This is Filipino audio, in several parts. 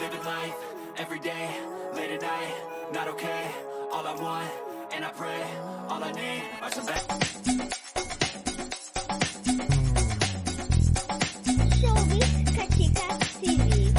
living life, everyday, late at night, not okay. All I want, and I pray, all I need are some Showbiz Kachika TV.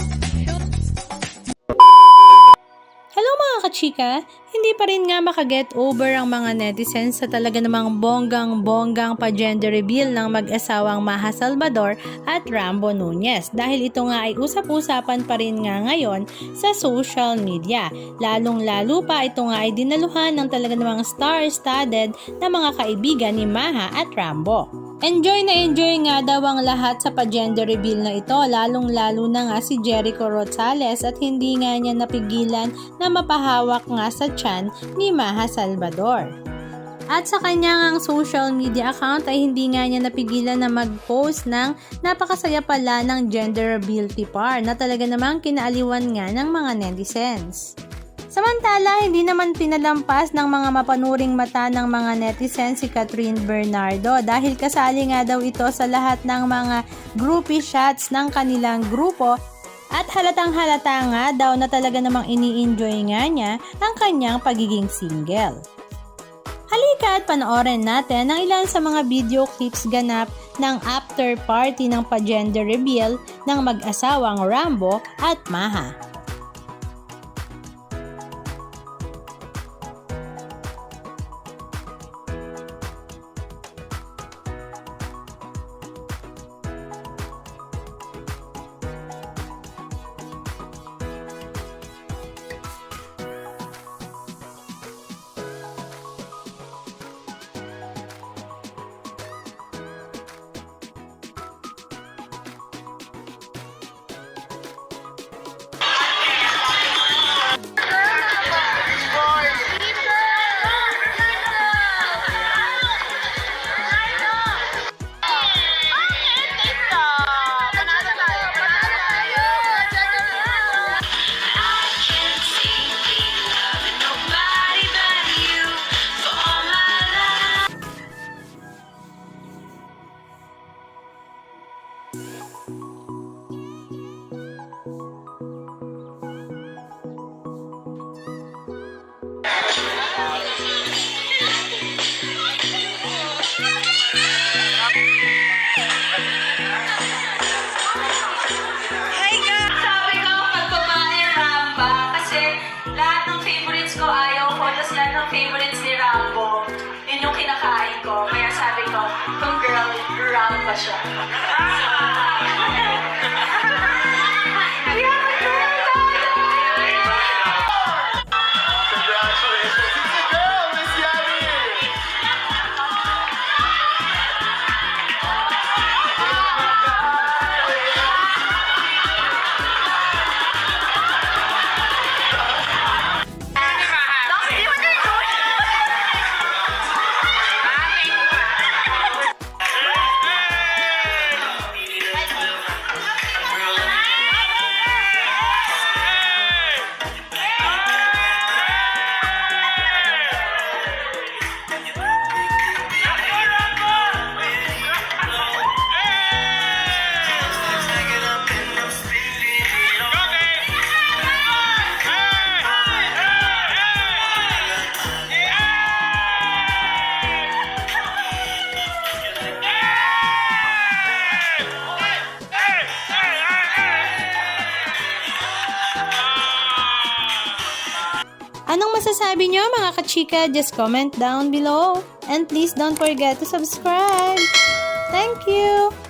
Hello mga kachika! Hindi pa rin nga makaget over ang mga netizens sa talaga namang bonggang-bonggang pa-gender reveal ng mag-asawang Maha Salvador at Rambo Nunez dahil ito nga ay usap-usapan pa rin nga ngayon sa social media. Lalong-lalo pa ito nga ay dinaluhan ng talaga namang star-studded na mga kaibigan ni Maha at Rambo. Enjoy nga daw ang lahat sa pa-gender reveal na ito, lalong-lalo na nga si Jericho Rosales at hindi nga niya napigilan na mapahawak nga sa tiyan ni Maha Salvador. At sa kanyang social media account ay hindi nga niya napigilan na mag-post ng napakasaya pala ng gender beauty par na talaga namang kinaaliwan nga ng mga netizens. Samantala, hindi naman pinalampas ng mga mapanuring mata ng mga netizens si Catherine Bernardo dahil kasali nga daw ito sa lahat ng mga groupie shots ng kanilang grupo at halatang halata nga daw na talaga namang ini-enjoy nga niya ang kanyang pagiging single. Halika at panoorin natin ang ilan sa mga video clips ganap ng after party ng pa-gender reveal ng mag-asawang Rambo at Maha. Hey guys! Sabi ko, pag babae, Ramba. Kasi lahat ng favorites ko ayaw ko. Tapos lahat ng favorites ni Rambo, yun yung kinakain ko. Kaya sabi ko, kung girl, Ramba siya. Anong masasabi nyo mga kachika? Just comment down below. And please don't forget to subscribe. Thank you!